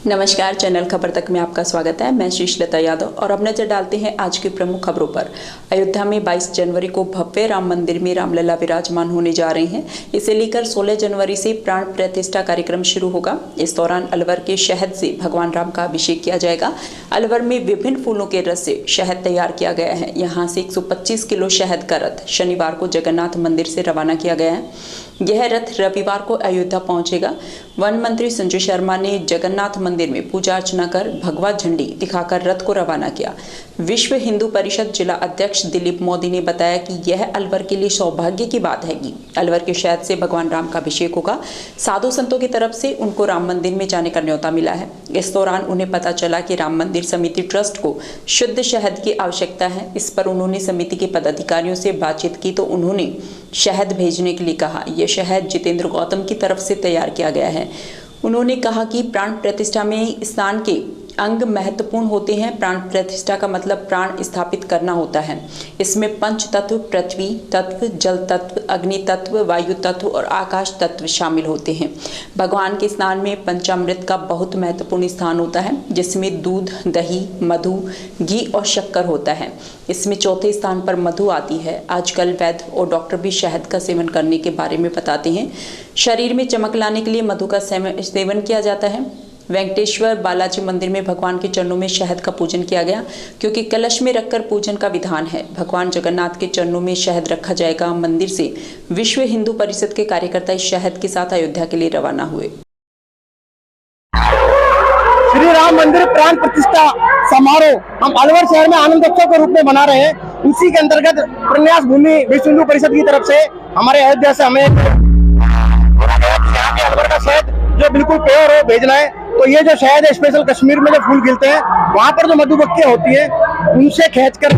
नमस्कार, चैनल खबर तक में आपका स्वागत है। मैं श्रीलता यादव और अब नजर डालते हैं आज की प्रमुख खबरों पर। अयोध्या में 22 जनवरी को भव्य राम मंदिर में रामलला विराजमान होने जा रहे हैं। इसे लेकर 16 जनवरी से प्राण प्रतिष्ठा कार्यक्रम शुरू होगा। इस दौरान अलवर के शहद से भगवान राम का अभिषेक किया जाएगा। अलवर में विभिन्न फूलों के रस से शहद तैयार किया गया है। यहाँ से 125 किलो शहद का रथ शनिवार को जगन्नाथ मंदिर से रवाना किया गया है। यह रथ रविवार को अयोध्या पहुंचेगा। वन मंत्री संजय शर्मा ने जगन्नाथ मंदिर में पूजा अर्चना कर भगवा झंडी दिखाकर रथ को रवाना किया। विश्व हिंदू परिषद जिला अध्यक्ष दिलीप मोदी ने बताया कि यह अलवर के लिए सौभाग्य की बात है कि अलवर के शहद से भगवान राम का अभिषेक होगा। साधु संतों की तरफ से उनको राम मंदिर में जाने का न्योता मिला है। इस दौरान उन्हें पता चला कि राम मंदिर समिति ट्रस्ट को शुद्ध शहद की आवश्यकता है। इस पर उन्होंने समिति के पदाधिकारियों से बातचीत की तो उन्होंने शहद भेजने के लिए कहा। यह शहद जितेंद्र गौतम की तरफ से तैयार किया गया है। उन्होंने कहा कि प्राण प्रतिष्ठा में स्नान के अंग महत्वपूर्ण होते हैं। प्राण प्रतिष्ठा का मतलब प्राण स्थापित करना होता है। इसमें पंच तत्व, पृथ्वी तत्व, जल तत्व, अग्नि तत्व, वायु तत्व और आकाश तत्व शामिल होते हैं। भगवान के स्नान में पंचामृत का बहुत महत्वपूर्ण स्थान होता है, जिसमें दूध, दही, मधु, घी और शक्कर होता है। इसमें चौथे स्थान पर मधु आती है। आजकल वैद्य और डॉक्टर भी शहद का सेवन करने के बारे में बताते हैं। शरीर में चमक लाने के लिए मधु का सेवन किया जाता है। वेंकटेश्वर बालाजी मंदिर में भगवान के चरणों में शहद का पूजन किया गया, क्योंकि कलश में रखकर पूजन का विधान है। भगवान जगन्नाथ के चरणों में शहद रखा जाएगा। मंदिर से विश्व हिंदू परिषद के कार्यकर्ता इस शहद के साथ अयोध्या के लिए रवाना हुए। श्री राम मंदिर प्राण प्रतिष्ठा समारोह हम अलवर शहर में आनंद उत्सव के रूप में मना रहे हैं। उसी के अंतर्गत प्रन्यास भूमि विश्व हिंदू परिषद की तरफ से हमारे अयोध्या से हमें अलवर का शहद जो बिल्कुल प्योर हो भेजना है। तो ये जो शहद है स्पेशल कश्मीर में जो फूल खिलते हैं वहाँ पर जो मधुमक्खियाँ होती है उनसे खींच कर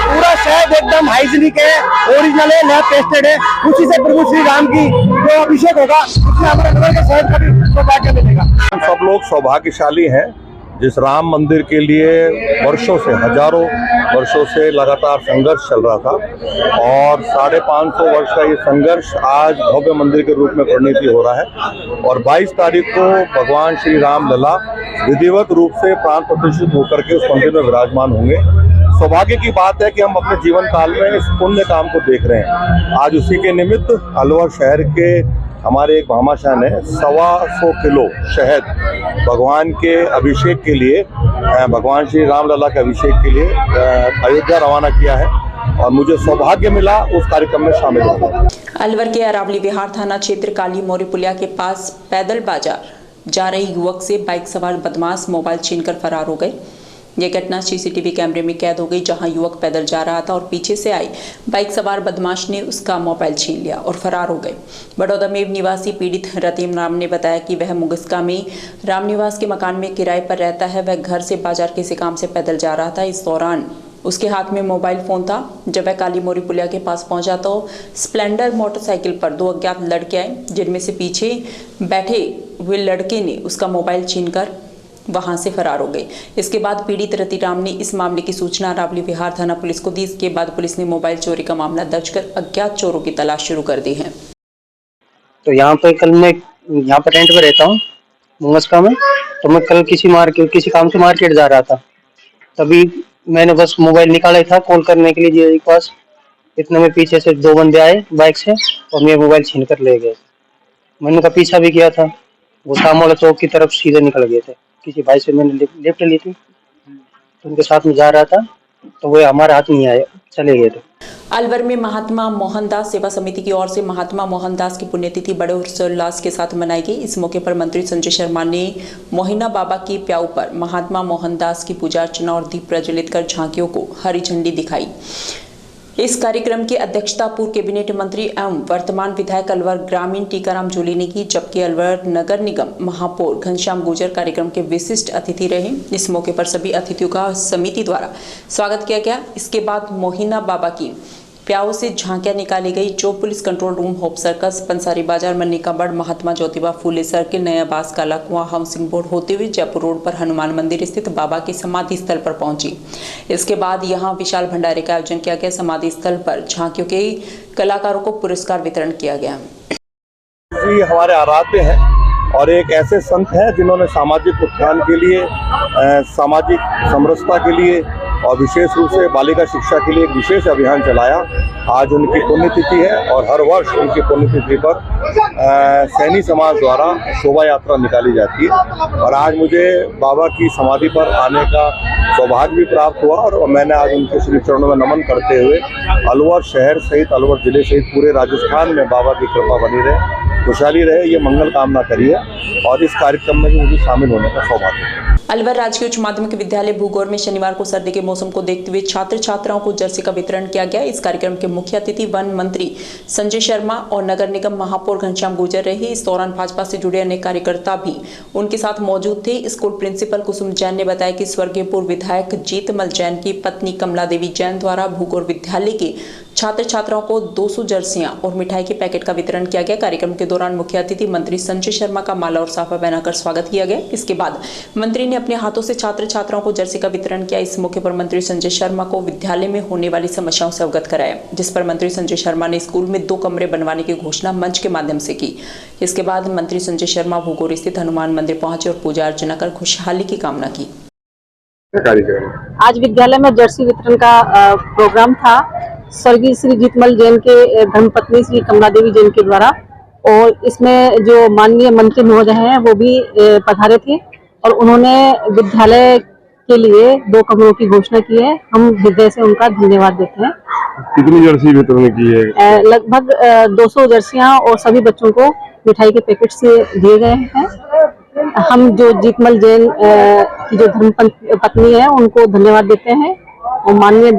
पूरा शहद एकदम हाइजीनिक है, ओरिजिनल है, लैब टेस्टेड है। उसी से प्रभु श्री राम की जो अभिषेक होगा उसमें हमारे अलवर के शहद का भी सौभाग्य मिलेगा। सब लोग सौभाग्यशाली हैं जिस राम मंदिर के लिए वर्षों से, हजारों वर्षों से लगातार संघर्ष चल रहा था और 550 वर्ष का ये संघर्ष आज भव्य मंदिर के रूप में परिणित हो रहा है। और 22 तारीख को भगवान श्री राम लला विधिवत रूप से प्राण प्रतिष्ठित होकर के उस मंदिर में विराजमान होंगे। सौभाग्य की बात है कि हम अपने जीवन काल में इस पुण्य काम को देख रहे हैं। आज उसी के निमित्त अलवर शहर के हमारे एक भामाशाह ने 125 किलो शहद भगवान के अभिषेक के लिए, भगवान श्री राम लला के अभिषेक के लिए अयोध्या रवाना किया है और मुझे सौभाग्य मिला उस कार्यक्रम में शामिल होना। अलवर के अरावली विहार थाना क्षेत्र काली मोरी पुलिया के पास पैदल बाजार जा रहे युवक से बाइक सवार बदमाश मोबाइल छीनकर फरार हो गए। यह घटना सीसीटीवी कैमरे में कैद हो गई, जहां युवक पैदल जा रहा था और पीछे से आई बाइक सवार बदमाश ने उसका मोबाइल छीन लिया और फरार हो गए। बड़ौदा में निवासी पीड़ित रतीम राम ने बताया कि वह मुगस्का में रामनिवास के मकान में किराए पर रहता है। वह घर से बाजार किसी काम से पैदल जा रहा था। इस दौरान उसके हाथ में मोबाइल फोन था। जब वह काली मोरी पुलिया के पास पहुंचा तो स्प्लेंडर मोटरसाइकिल पर 2 अज्ञात लड़के आए, जिनमें से पीछे बैठे हुए लड़के ने उसका मोबाइल छीनकर वहां से फरार हो गए। इसके बाद पीड़ित रतिराम ने इस मामले की सूचना अरावली विहार थाना पुलिस को दी। इसके बाद पुलिस ने मोबाइल चोरी का मामला दर्ज कर अज्ञात चोरों की तलाश शुरू कर दी है। तो यहाँ पे कल मैं यहाँ पर रेंट पे रहता हूँ मुंगस्का में। तो मैं कल किसी काम से मार्केट जा रहा था, तभी मैंने बस मोबाइल निकाला ही था कॉल करने के लिए जी के पास। इतने में पीछे से 2 बंदे आए बाइक से और मेरा मोबाइल छीन कर ले गए। मैंने उनका पीछा भी किया था, वो सामोला चौक की तरफ सीधे निकल गए थे। किसी भाई से मैंने लिफ्ट ली थी, तो उनके साथ में जा रहा था, तो वो हमारे हाथ नहीं आए, चले गए थे। अलवर में महात्मा मोहनदास सेवा समिति की ओर से महात्मा मोहनदास की पुण्यतिथि बड़े हर्षोल्लास के साथ मनाई गई। इस मौके पर मंत्री संजय शर्मा ने मोहिना बाबा की प्याऊ पर महात्मा मोहनदास की पूजा अर्चना और दीप प्रज्वलित कर झांकियों को हरी झंडी दिखाई। इस कार्यक्रम की अध्यक्षता पूर्व कैबिनेट मंत्री एवं वर्तमान विधायक अलवर ग्रामीण टीकाराम जूली ने की, जबकि अलवर नगर निगम महापौर घनश्याम गुर्जर कार्यक्रम के विशिष्ट अतिथि रहे। इस मौके पर सभी अतिथियों का समिति द्वारा स्वागत किया गया। इसके बाद मोहिना बाबा की प्याऊ से झांकियां निकाली गई, जो police control room, Hope Circus, Pansari Bazaar, मन्निका बड़, महात्मा ज्योतिबा फूले सर्किल, नया बास, काला कुआं, हाउसिंग बोर्ड होते हुए जयपुर रोड पर हनुमान मंदिर स्थित बाबा के समाधि स्थल पर पहुंची। इसके बाद यहां विशाल भंडारे का आयोजन किया गया। समाधि स्थल पर झांकियों के कलाकारों को पुरस्कार वितरण किया गया। हमारे आराध्य हैं और एक ऐसे संत हैं जिन्होंने सामाजिक उत्थान के लिए, सामाजिक समरसता के लिए और विशेष रूप से बालिका शिक्षा के लिए एक विशेष अभियान चलाया। आज उनकी पुण्यतिथि है और हर वर्ष उनकी पुण्यतिथि पर सैनी समाज द्वारा शोभा यात्रा निकाली जाती है। और आज मुझे बाबा की समाधि पर आने का सौभाग्य भी प्राप्त हुआ और मैंने आज उनके श्री चरणों में नमन करते हुए अलवर शहर सहित, अलवर जिले सहित पूरे राजस्थान में बाबा की कृपा बनी रहे, खुशहाली रहे, ये मंगल कामना करी है और इस कार्यक्रम में भी मुझे शामिल होने का सौभाग्य है। अलवर राजकीय उच्च माध्यमिक विद्यालय भूगौर में शनिवार को सर्दी के मौसम को देखते हुए छात्र छात्राओं को जर्सी का वितरण किया गया। इस कार्यक्रम के मुख्य अतिथि वन मंत्री संजय शर्मा और नगर निगम महापौर घनश्याम गुर्जर रहे। इस दौरान भाजपा से जुड़े अनेक कार्यकर्ता भी उनके साथ मौजूद थे। स्कूल प्रिंसिपल कुसुम जैन ने बताया कि स्वर्गीय पूर्व विधायक जीतमल जैन की पत्नी कमला देवी जैन द्वारा भूगौर विद्यालय के छात्र छात्राओं को 200 जर्सियां और मिठाई के पैकेट का वितरण किया गया। कार्यक्रम के दौरान मुख्य अतिथि मंत्री संजय शर्मा का माला और साफा पहनाकर स्वागत किया गया। इसके बाद मंत्री ने अपने हाथों से छात्र छात्राओं को जर्सी का वितरण किया। इस मौके पर मंत्री संजय शर्मा को विद्यालय में होने वाली समस्याओं से अवगत कराया, जिस पर मंत्री संजय शर्मा ने स्कूल में 2 कमरे बनवाने की घोषणा मंच के माध्यम से की। इसके बाद मंत्री संजय शर्मा भूगौर स्थित हनुमान मंदिर पहुंचे और पूजा अर्चना कर खुशहाली की कामना की। आज विद्यालय में जर्सी वितरण का प्रोग्राम था स्वर्गीय श्री जीतमल जैन के धर्मपत्नी श्री कमला देवी जैन के द्वारा, और इसमें जो माननीय मंत्री महोदय हैं वो भी पधारे थे और उन्होंने विद्यालय के लिए 2 कमरों की घोषणा की है। हम हृदय से उनका धन्यवाद देते हैं। कितनी जर्सी वितरण की है? लगभग 200 जर्सियां और सभी बच्चों को मिठाई के पैकेट से दिए गए हैं। हम जो जीतमल जैन की जो धर्मपत्नी है उनको धन्यवाद देते हैं और माननीय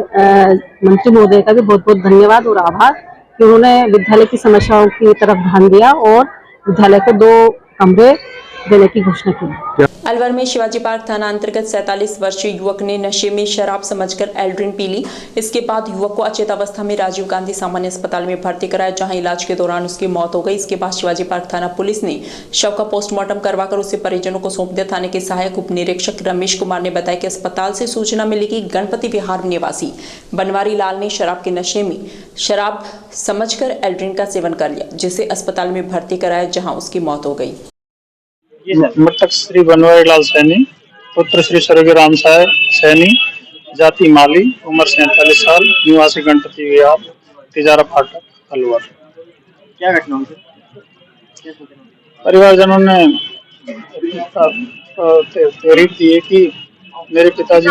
मंत्री महोदय का भी बहुत बहुत धन्यवाद और आभार कि उन्होंने विद्यालय की समस्याओं की तरफ ध्यान दिया और विद्यालय को 2 कमरे देने की घोषणा की। अलवर में शिवाजी पार्क थाना अंतर्गत 47 वर्षीय युवक ने नशे में शराब समझकर एल्ड्रिन पी ली। इसके बाद युवक को अचेतावस्था में राजीव गांधी सामान्य अस्पताल में भर्ती कराया, जहां इलाज के दौरान उसकी मौत हो गई। इसके बाद शिवाजी पार्क थाना पुलिस ने शव का पोस्टमार्टम करवाकर उसे परिजनों को सौंप दिया। थाने के सहायक उप निरीक्षक रमेश कुमार ने बताया कि अस्पताल से सूचना मिली कि गणपति विहार निवासी बनवारी लाल ने शराब के नशे में शराब समझकर एल्ड्रिन का सेवन कर लिया, जिसे अस्पताल में भर्ती कराया, जहाँ उसकी मौत हो गई। मृतक श्री बनवारी लाल सैनी पुत्र श्री स्वर्गीय राम साहेब सैनी, जाति माली, उम्र 47 साल, निवासी गणपति विहार, तिजारा फाटक, अलवर। क्या घटना हुई? परिवारजनों ने तहरीर दी है कि मेरे पिताजी,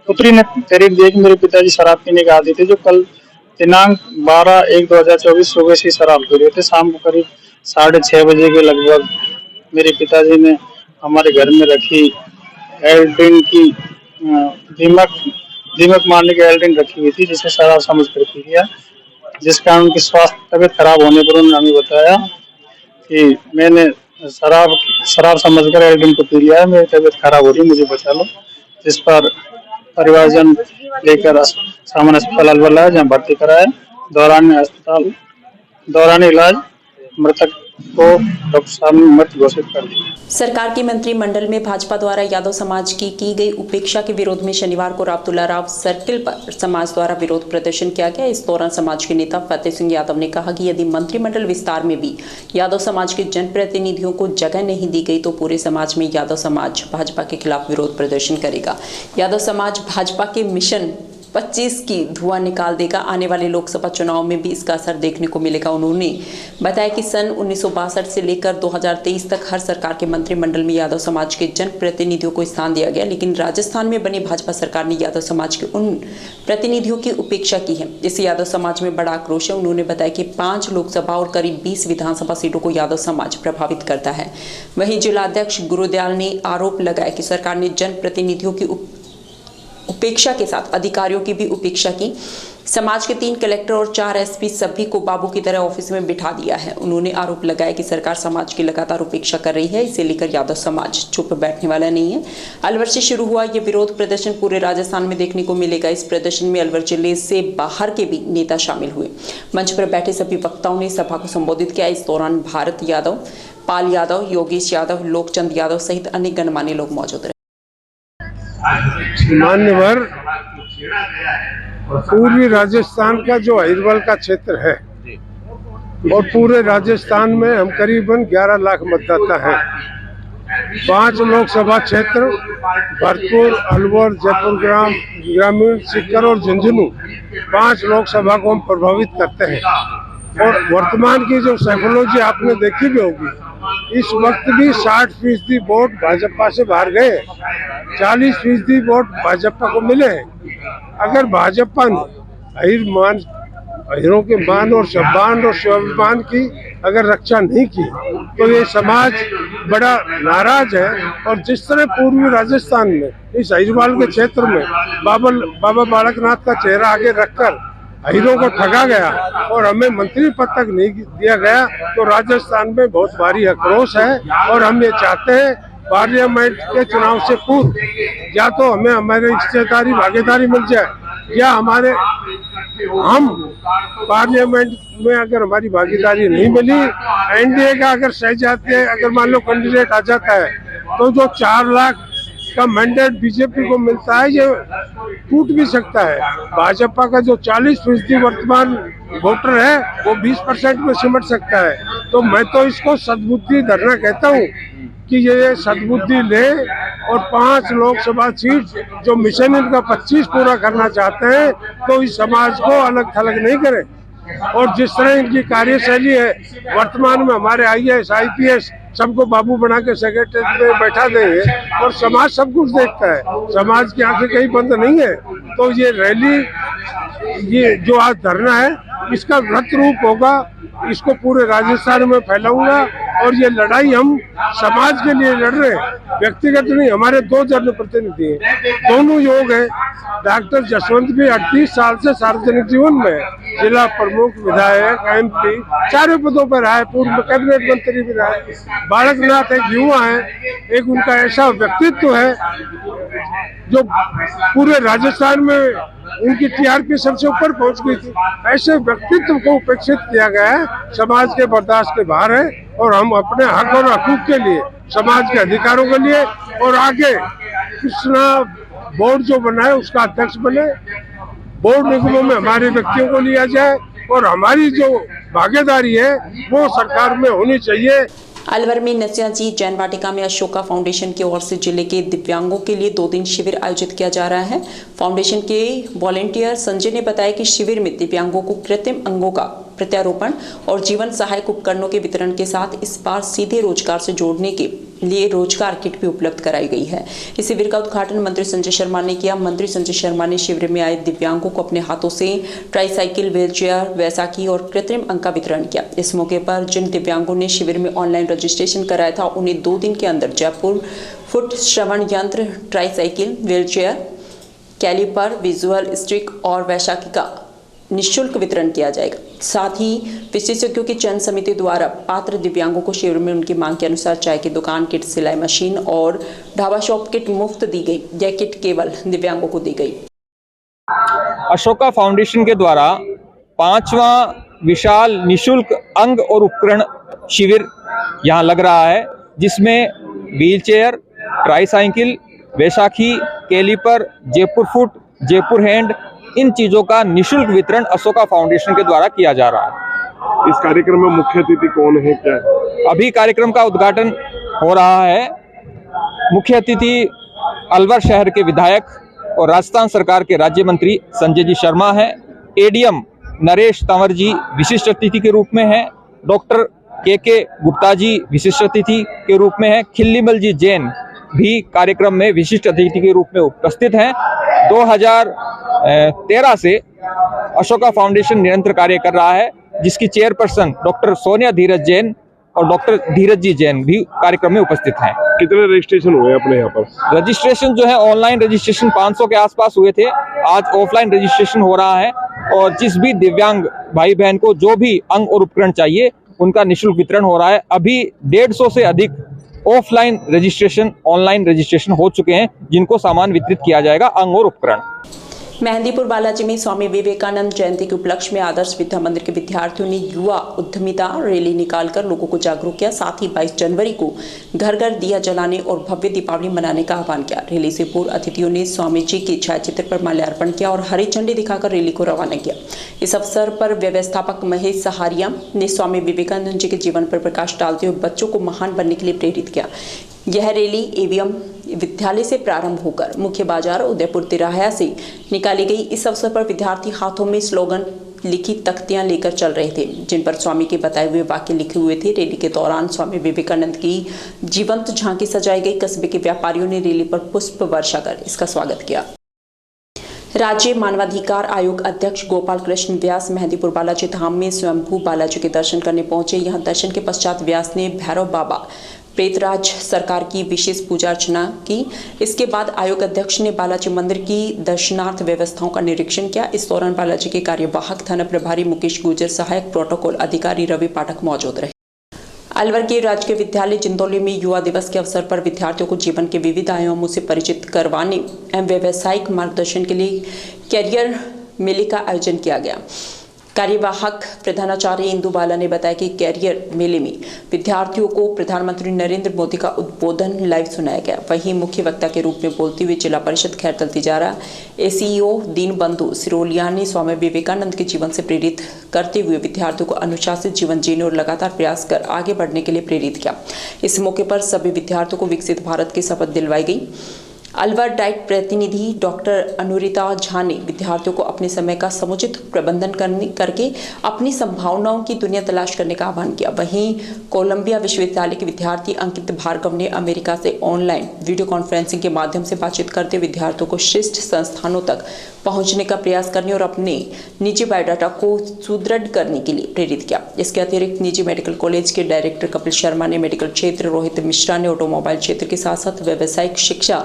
पुत्री ने तहरीर दी है कि मेरे पिताजी शराब पीने के आदी थे, जो कल दिनांक 12/1/2024 सुबह से शराब पी रहे थे। शाम को करीब 6:30 बजे के लगभग मेरे पिताजी ने हमारे घर में रखी एल्ड्रिन की दीमक मारने की एल्ड्रिन रखी हुई थी, जिसे शराब समझ कर पी लिया, जिस कारण उनकी स्वास्थ्य तबियत खराब होने पर उन्होंने हमें बताया कि मैंने शराब समझकर एल्ड्रिन को पी लिया है, मेरी तबियत खराब हो रही है, मुझे बचा लो। जिस पर परिवारजन लेकर सामान्य अस्पताल अलवर लाया, जहाँ भर्ती कराया। दौरान इलाज मृतक को डॉक्टर साहब ने मृत घोषित कर दिया। सरकार की मंत्रिमंडल में भाजपा द्वारा यादव समाज की गई उपेक्षा के विरोध में शनिवार को रावतुल्ला राव सर्किल पर समाज द्वारा विरोध प्रदर्शन किया गया। इस दौरान समाज के नेता फतेह सिंह यादव ने कहा कि यदि मंत्रिमंडल विस्तार में भी यादव समाज के जनप्रतिनिधियों को जगह नहीं दी गई तो पूरे समाज में यादव समाज भाजपा के खिलाफ विरोध प्रदर्शन करेगा। यादव समाज भाजपा के मिशन 25 की धुआं निकाल देगा। आने वाले लोकसभा चुनाव में भी इसका असर देखने को मिलेगा। उन्होंने बताया कि सन 1962 से लेकर 2023 तक हर सरकार के मंत्रिमंडल में यादव समाज के जनप्रतिनिधियों को स्थान दिया गया, लेकिन राजस्थान में बनी भाजपा सरकार ने यादव समाज के उन प्रतिनिधियों की उपेक्षा की है, जिससे यादव समाज में बड़ा आक्रोश है। उन्होंने बताया कि 5 लोकसभा और करीब 20 विधानसभा सीटों को यादव समाज प्रभावित करता है। वहीं जिलाध्यक्ष गुरुदयाल ने आरोप लगाया कि सरकार ने जनप्रतिनिधियों की उपेक्षा के साथ अधिकारियों की भी उपेक्षा की। समाज के 3 कलेक्टर और 4 एसपी सभी को बाबू की तरह ऑफिस में बिठा दिया है। उन्होंने आरोप लगाया कि सरकार समाज की लगातार उपेक्षा कर रही है, इसे लेकर यादव समाज चुप बैठने वाला नहीं है। अलवर से शुरू हुआ ये विरोध प्रदर्शन पूरे राजस्थान में देखने को मिलेगा। इस प्रदर्शन में अलवर जिले से बाहर के भी नेता शामिल हुए। मंच पर बैठे सभी वक्ताओं ने सभा को संबोधित किया। इस दौरान भारत यादव, पाल यादव, योगेश यादव, लोकचंद यादव सहित अन्य गणमान्य लोग मौजूद रहे। मान्यवर पूर्वी राजस्थान का जो अहिरवल का क्षेत्र है, और पूरे राजस्थान में हम करीबन 11 लाख मतदाता हैं। 5 लोकसभा क्षेत्र भरतपुर, अलवर, जयपुर ग्रामीण, सीकर और झुंझुनू 5 लोकसभा को हम प्रभावित करते हैं। और वर्तमान की जो साइकोलॉजी आपने देखी भी होगी, इस वक्त भी 60% वोट भाजपा से बाहर गए, 40% वोट भाजपा को मिले हैं। अगर भाजपा ने अहिरों के मान और सम्मान और स्वाभिमान की अगर रक्षा नहीं की तो ये समाज बड़ा नाराज है। और जिस तरह पूर्वी राजस्थान में इस अहिरवाल के क्षेत्र में बाबा बालकनाथ का चेहरा आगे रखकर अहिरों को ठगा गया और हमें मंत्री पद तक नहीं दिया गया, तो राजस्थान में बहुत भारी आक्रोश है। और हम ये चाहते हैं पार्लियामेंट के चुनाव से पूर्व या तो हमें हमारे हिस्सेदारी भागीदारी मिल जाए, या हम पार्लियामेंट में अगर हमारी भागीदारी नहीं मिली, एनडीए का अगर सहजाती अगर मान लो कैंडिडेट आ जाता है, तो जो 4 लाख का मैंडेट बीजेपी को मिलता है ये टूट भी सकता है। भाजपा का जो 40% वर्तमान वोटर है वो 20% में सिमट सकता है। तो मैं तो इसको सद्बुद्धि धरना कहता हूँ कि ये सद्बुद्धि ले और 5 लोकसभा सीट जो मिशन इनका 25 पूरा करना चाहते हैं, तो इस समाज को अलग थलग नहीं करें। और जिस तरह इनकी कार्यशैली है, वर्तमान में हमारे IAS IPS सबको बाबू बना के सेक्रेटरी में बैठा देंगे और समाज सब कुछ देखता है, समाज की आंखें कहीं बंद नहीं है। तो ये रैली, ये जो आज धरना है, इसका व्रत रूप होगा, इसको पूरे राजस्थान में फैलाऊंगा। और ये लड़ाई हम समाज के लिए लड़ रहे हैं, व्यक्तिगत नहीं। हमारे 2 जनप्रतिनिधि हैं, दोनों योग हैं। डॉक्टर जसवंत भी 38 साल से सार्वजनिक जीवन में जिला प्रमुख, विधायक, MP 4 पदों पर रहा है, पूर्व कैबिनेट मंत्री भी रहा है। बालकनाथ एक युवा है, एक उनका ऐसा व्यक्तित्व है जो पूरे राजस्थान में उनकी TRP सबसे ऊपर पहुंच गई थी। ऐसे व्यक्तित्व को उपेक्षित किया गया है, समाज के बर्दाश्त के बाहर है। और हम अपने हक और हकूक के लिए, समाज के अधिकारों के लिए और आगे कृष्णा बोर्ड जो बना है उसका अध्यक्ष बने, बोर्ड निगमों में हमारे व्यक्तियों को लिया जाए और हमारी जो भागीदारी है वो सरकार में होनी चाहिए। अलवर में नसियाजी जैन वाटिका में अशोका फाउंडेशन की ओर से जिले के दिव्यांगों के लिए 2 दिन शिविर आयोजित किया जा रहा है। फाउंडेशन के वॉलेंटियर संजय ने बताया कि शिविर में दिव्यांगों को कृत्रिम अंगों का प्रत्यारोपण और जीवन सहायक उपकरणों के वितरण के साथ इस बार सीधे रोजगार से जोड़ने के लिए रोजगार किट भी उपलब्ध कराई गई है। इस शिविर का उद्घाटन मंत्री संजय शर्मा ने किया। मंत्री संजय शर्मा ने शिविर में आए दिव्यांगों को अपने हाथों से ट्राईसाइकिल, व्हीलचेयर, वैसाखी और कृत्रिम अंग का वितरण किया। इस मौके पर जिन दिव्यांगों ने शिविर में ऑनलाइन रजिस्ट्रेशन कराया था, उन्हें 2 दिन के अंदर जयपुर फुट श्रवण यंत्र, tricycle, wheelchair, caliper, visual stick और वैसाखी का निःशुल्क वितरण किया जाएगा। साथ ही विशेषज्ञों की चयन समिति द्वारा पात्र दिव्यांगों को शिविर में उनकी मांग के अनुसार चाय की दुकान किट, सिलाई मशीन और ढाबा शॉप किट मुफ्त दी गई। यह किट केवल दिव्यांगों को दी गई। अशोका फाउंडेशन के द्वारा 5वां विशाल निःशुल्क अंग और उपकरण शिविर यहाँ लग रहा है, जिसमें व्हीलचेयर, ट्राईसाइकिल, वैसाखी, caliper, Jaipur foot, Jaipur hand, इन चीजों का निःशुल्क वितरण अशोका फाउंडेशन के द्वारा किया जा रहा है। इस कार्यक्रम में मुख्य अतिथि कौन है, क्या है? अभी कार्यक्रम का उद्घाटन हो रहा है। मुख्य अतिथि अलवर शहर के विधायक और राजस्थान सरकार के राज्य मंत्री संजय जी शर्मा हैं। ADM नरेश तंवर जी विशिष्ट अतिथि के रूप में हैं। डॉक्टर KK गुप्ता जी विशिष्ट अतिथि के रूप में हैं। खिल्लीमल जी जैन भी कार्यक्रम में विशिष्ट अतिथि के रूप में उपस्थित हैं। 2013 से अशोका फाउंडेशन निरंतर कार्य कर रहा है, जिसकी चेयरपर्सन डॉक्टर सोनिया धीरज जैन और डॉक्टर धीरज जी जैन भी कार्यक्रम में उपस्थित हैं। कितने रजिस्ट्रेशन हुए अपने यहाँ पर? रजिस्ट्रेशन जो है ऑनलाइन रजिस्ट्रेशन 500 के आसपास हुए थे। आज ऑफलाइन रजिस्ट्रेशन हो रहा है और जिस भी दिव्यांग भाई बहन को जो भी अंग और उपकरण चाहिए उनका निःशुल्क वितरण हो रहा है। अभी 150 से अधिक ऑफलाइन रजिस्ट्रेशन, ऑनलाइन रजिस्ट्रेशन हो चुके हैं, जिनको सामान वितरित किया जाएगा, अंग और उपकरण। मेहंदीपुर बालाजी में स्वामी विवेकानंद जयंती के उपलक्ष्य में आदर्श विद्या मंदिर के विद्यार्थियों ने युवा उद्यमिता रैली निकालकर लोगों को जागरूक किया। साथ ही 22 जनवरी को घर घर दिया जलाने और भव्य दीपावली मनाने का आह्वान किया। रैली से पूर्व अतिथियों ने स्वामी जी के छायाचित्र पर माल्यार्पण किया और हरी झंडी दिखाकर रैली को रवाना किया। इस अवसर पर व्यवस्थापक महेश सहारिया ने स्वामी विवेकानंद जी के जीवन पर प्रकाश डालते हुए बच्चों को महान बनने के लिए प्रेरित किया। यह रैली एवीएम विद्यालय से प्रारंभ होकर मुख्य बाजार उदयपुर तिराहा से निकाली गई। इस अवसर पर विद्यार्थी हाथों में स्लोगन लिखी तख्तियां लेकर चल रहे थे, जिन पर स्वामी के बताए हुए वाक्य लिखे हुए थे। रैली के दौरान स्वामी विवेकानंद की जीवंत झांकी सजाई गई। कस्बे के व्यापारियों ने रैली पर पुष्प वर्षा कर इसका स्वागत किया। राज्य मानवाधिकार आयोग अध्यक्ष गोपाल कृष्ण व्यास मेहंदीपुर बालाजी धाम में स्वयंभू बालाजी के दर्शन करने पहुंचे। यहां दर्शन के पश्चात व्यास ने भैरव बाबा प्रेतराज सरकार की विशेष पूजा अर्चना की। इसके बाद आयोग अध्यक्ष ने बालाजी मंदिर की दर्शनार्थ व्यवस्थाओं का निरीक्षण किया। इस दौरान बालाजी के कार्यवाहक थाना प्रभारी मुकेश गुर्जर, सहायक प्रोटोकॉल अधिकारी रवि पाठक मौजूद रहे। अलवर के राजकीय विद्यालय जिंदौली में युवा दिवस के अवसर पर विद्यार्थियों को जीवन के विविध आयामों से परिचित करवाने एवं व्यावसायिक मार्गदर्शन के लिए कैरियर मेले का आयोजन किया गया। कार्यवाहक प्रधानाचार्य इंदु बाला ने बताया कि कैरियर मेले में विद्यार्थियों को प्रधानमंत्री नरेंद्र मोदी का उद्बोधन लाइव सुनाया गया। वहीं मुख्य वक्ता के रूप में बोलते हुए जिला परिषद खैरतल तिजारा एसीईओ दीनबंधु सिरोलिया ने स्वामी विवेकानंद के जीवन से प्रेरित करते हुए विद्यार्थियों को अनुशासित जीवन जीने और लगातार प्रयास कर आगे बढ़ने के लिए प्रेरित किया। इस मौके पर सभी विद्यार्थियों को विकसित भारत की शपथ दिलवाई गई। अलवर डाइट प्रतिनिधि डॉक्टर अनुरिता झा ने विद्यार्थियों को अपने समय का समुचित प्रबंधन करके अपनी संभावनाओं की दुनिया तलाश करने का आह्वान किया। वहीं कोलंबिया विश्वविद्यालय के विद्यार्थी अंकित भार्गव ने अमेरिका से ऑनलाइन वीडियो कॉन्फ्रेंसिंग के माध्यम से बातचीत करते विद्यार्थियों को श्रेष्ठ संस्थानों तक पहुंचने का प्रयास करने और अपने निजी बायोडाटा को सुदृढ़ करने के लिए प्रेरित किया। इसके अतिरिक्त निजी मेडिकल कॉलेज के डायरेक्टर कपिल शर्मा ने मेडिकल क्षेत्र, रोहित मिश्रा ने ऑटोमोबाइल क्षेत्र के साथ साथ व्यावसायिक शिक्षा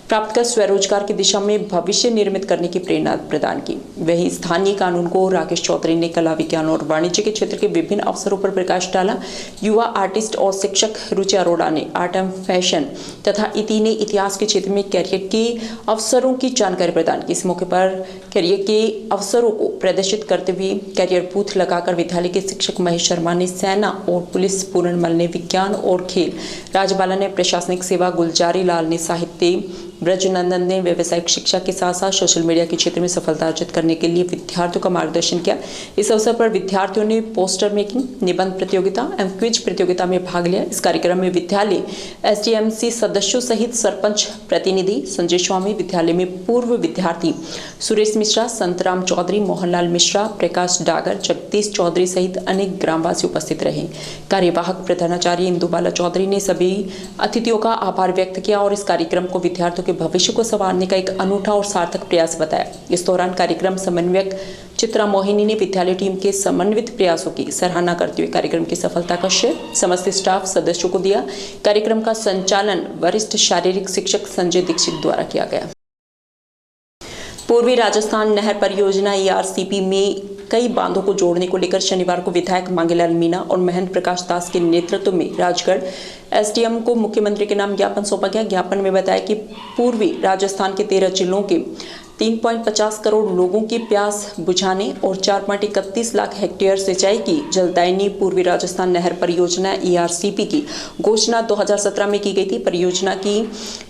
प्राप्त कर स्वरोजगार की दिशा में भविष्य निर्मित करने की प्रेरणा प्रदान की। वहीं स्थानीय कानून को राकेश चौधरी ने कला, विज्ञान और वाणिज्य के क्षेत्र के विभिन्न अवसरों पर प्रकाश डाला। युवा आर्टिस्ट और शिक्षक रुचि अरोड़ा ने आर्ट एंड फैशन तथा इति ने इतिहास के क्षेत्र में कैरियर के अवसरों की जानकारी प्रदान की। इस मौके पर कैरियर के अवसरों को प्रदर्शित करते हुए कैरियर बूथ लगाकर विद्यालय के शिक्षक महेश शर्मा ने सेना और पुलिस, पूर्णमल ने विज्ञान और खेल, राजबाला ने प्रशासनिक सेवा, गुलजारी लाल ने साहित्य, ब्रजनंदन ने व्यावसायिक शिक्षा के साथ साथ सोशल मीडिया के क्षेत्र में सफलता अर्जित करने के लिए विद्यार्थियों का मार्गदर्शन किया। इस अवसर पर विद्यार्थियों ने पोस्टर मेकिंग, निबंध प्रतियोगिता एवं क्विज प्रतियोगिता में भाग लिया। इस कार्यक्रम में विद्यालय एसडीएमसी सदस्यों सहित सरपंच प्रतिनिधि संजय स्वामी, विद्यालय में पूर्व विद्यार्थी सुरेश मिश्रा, संतराम चौधरी, मोहनलाल मिश्रा, प्रकाश डागर, जगदीश चौधरी सहित अनेक ग्रामवासी उपस्थित रहे। कार्यवाहक प्रधानाचार्य इंदु बाला चौधरी ने सभी अतिथियों का आभार व्यक्त किया और इस कार्यक्रम को विद्यार्थियों के भविष्य को संवारने का एक अनूठा और सार्थक प्रयास बताया। इस दौरान कार्यक्रम समन्वयक चित्रा मोहिनी ने विद्यालय टीम के समन्वित प्रयासों की सराहना करते हुए कार्यक्रम की सफलता का श्रेय समस्त स्टाफ सदस्यों को दिया। कार्यक्रम का संचालन वरिष्ठ शारीरिक शिक्षक संजय दीक्षित द्वारा किया गया। पूर्वी राजस्थान नहर परियोजना ERCP में कई बांधों को जोड़ने को लेकर शनिवार को विधायक मांगेलाल मीणा और महेंद्र प्रकाश दास के नेतृत्व में राजगढ़ SDM को मुख्यमंत्री के नाम ज्ञापन सौंपा गया। ज्ञापन में बताया कि पूर्वी राजस्थान के 13 जिलों के 3.50 करोड़ लोगों की प्यास बुझाने और 4.31 लाख हेक्टेयर सिंचाई की जलदायिनी पूर्वी राजस्थान नहर परियोजना ERCP की घोषणा 2017 में की गई थी। परियोजना की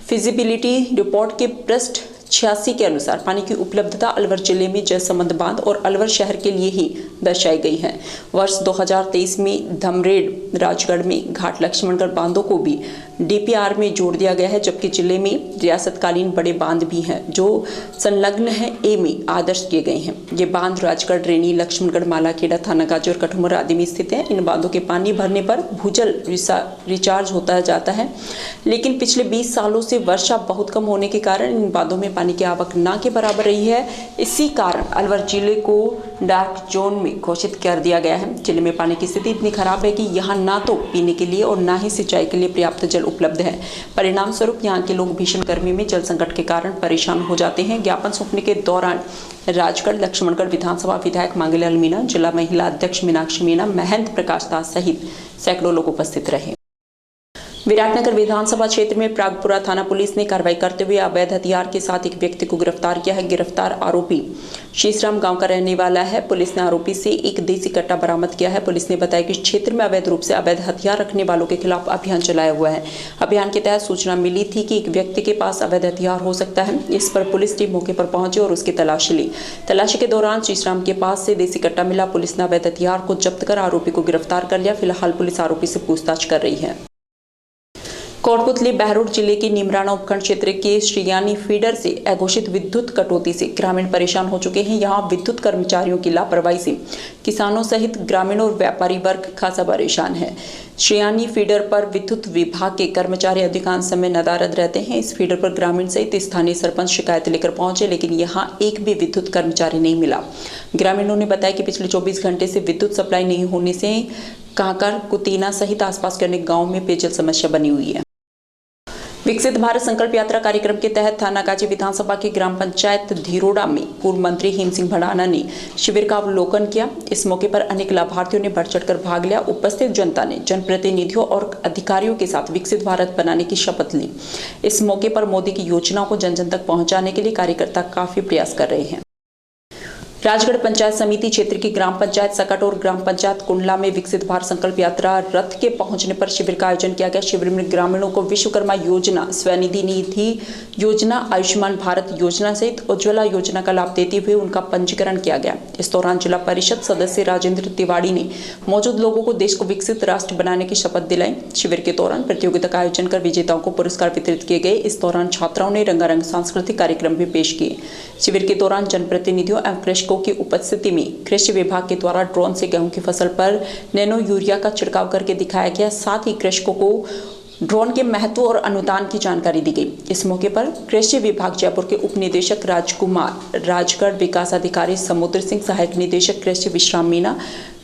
फिजिबिलिटी रिपोर्ट के पृष्ठ 86 के अनुसार पानी की उपलब्धता अलवर जिले में जयसमंद बांध और अलवर शहर के लिए ही दर्शाई गई है। वर्ष 2023 में धमरेड, राजगढ़ में घाट लक्ष्मणगढ़ बांधों को भी DPR में जोड़ दिया गया है, जबकि जिले में रियासतकालीन बड़े बांध भी हैं जो संलग्न है A में आदर्श किए गए हैं। ये बांध राजगढ़, रेनी, लक्ष्मणगढ़, मालाखेड़ा, थानागाजी और कठुमर आदि में स्थित है। इन बांधों के पानी भरने पर भूजल रिचार्ज होता जाता है, लेकिन पिछले 20 सालों से वर्षा बहुत कम होने के कारण इन बांधों में पानी की आवक ना के बराबर रही है। इसी कारण अलवर जिले को डार्क जोन में घोषित कर दिया गया है। जिले में पानी की स्थिति इतनी खराब है कि यहाँ ना तो पीने के लिए और ना ही सिंचाई के लिए पर्याप्त जल उपलब्ध है। परिणाम स्वरूप यहाँ के लोग भीषण गर्मी में जल संकट के कारण परेशान हो जाते हैं। ज्ञापन सौंपने के दौरान राजगढ़ लक्ष्मणगढ़ विधानसभा विधायक मांगेलाल मीणा, जिला महिला अध्यक्ष मीनाक्षी मीणा, महेंद्र प्रकाश दास सहित सैकड़ों लोग उपस्थित रहे। विराटनगर विधानसभा क्षेत्र में प्रागपुरा थाना पुलिस ने कार्रवाई करते हुए अवैध हथियार के साथ एक व्यक्ति को गिरफ्तार किया है। गिरफ्तार आरोपी शीशराम गांव का रहने वाला है। पुलिस ने आरोपी से एक देसी कट्टा बरामद किया है। पुलिस ने बताया कि क्षेत्र में अवैध रूप से अवैध हथियार रखने वालों के खिलाफ अभियान चलाया हुआ है। अभियान के तहत सूचना मिली थी कि एक व्यक्ति के पास अवैध हथियार हो सकता है। इस पर पुलिस टीम मौके पर पहुंची और उसकी तलाशी ली। तलाशी के दौरान शीशराम के पास से देसी कट्टा मिला। पुलिस ने अवैध हथियार को जब्त कर आरोपी को गिरफ्तार कर लिया। फिलहाल पुलिस आरोपी से पूछताछ कर रही है। कोटपुतली बहरोड जिले के निमराना उपखंड क्षेत्र के श्रीयानी फीडर से अघोषित विद्युत कटौती से ग्रामीण परेशान हो चुके हैं। यहां विद्युत कर्मचारियों की लापरवाही से किसानों सहित ग्रामीण और व्यापारी वर्ग खासा परेशान है। श्रीयानी फीडर पर विद्युत विभाग के कर्मचारी अधिकांश समय नदारद रहते हैं। इस फीडर पर ग्रामीण सहित स्थानीय सरपंच शिकायत लेकर पहुंचे, लेकिन यहां एक भी विद्युत कर्मचारी नहीं मिला। ग्रामीणों ने बताया कि पिछले 24 घंटे से विद्युत सप्लाई नहीं होने से कांकर, कुतीना सहित आसपास के अनेक गाँव में पेयजल समस्या बनी हुई है। विकसित भारत संकल्प यात्रा कार्यक्रम के तहत थानागाजी विधानसभा की ग्राम पंचायत धीरोड़ा में पूर्व मंत्री हेम सिंह भड़ाना ने शिविर का अवलोकन किया। इस मौके पर अनेक लाभार्थियों ने बढ़ चढ़कर भाग लिया। उपस्थित जनता ने जनप्रतिनिधियों और अधिकारियों के साथ विकसित भारत बनाने की शपथ ली। इस मौके पर मोदी की योजनाओं को जन जन तक पहुंचाने के लिए कार्यकर्ता काफी प्रयास कर रहे हैं। राजगढ़ पंचायत समिति क्षेत्र की ग्राम पंचायत सकट और ग्राम पंचायत कुंडला में विकसित भारत संकल्प यात्रा रथ के पहुंचने पर शिविर का आयोजन किया गया। शिविर में ग्रामीणों को विश्वकर्मा योजना, स्वनिधि निधि योजना, आयुष्मान भारत योजना सहित उज्ज्वला योजना का लाभ देते हुए उनका पंजीकरण किया गया। इस दौरान जिला परिषद सदस्य राजेंद्र तिवाड़ी ने मौजूद लोगों को देश को विकसित राष्ट्र बनाने की शपथ दिलाई। शिविर के दौरान प्रतियोगिता का आयोजन कर विजेताओं को पुरस्कार वितरित किए गए। इस दौरान छात्राओं ने रंगारंग सांस्कृतिक कार्यक्रम भी पेश किए। शिविर के दौरान जनप्रतिनिधियों एवं कृषकों की उपस्थिति में कृषि विभाग के द्वारा ड्रोन से गेहूं की फसल पर नैनो यूरिया का छिड़काव करके दिखाया गया। साथ ही कृषकों को ड्रोन के महत्व और अनुदान की जानकारी दी गई। इस मौके पर कृषि विभाग जयपुर के उप निदेशक राजकुमार, राजगढ़ विकास अधिकारी समुद्र सिंह, सहायक निदेशक कृषि विश्राम मीणा,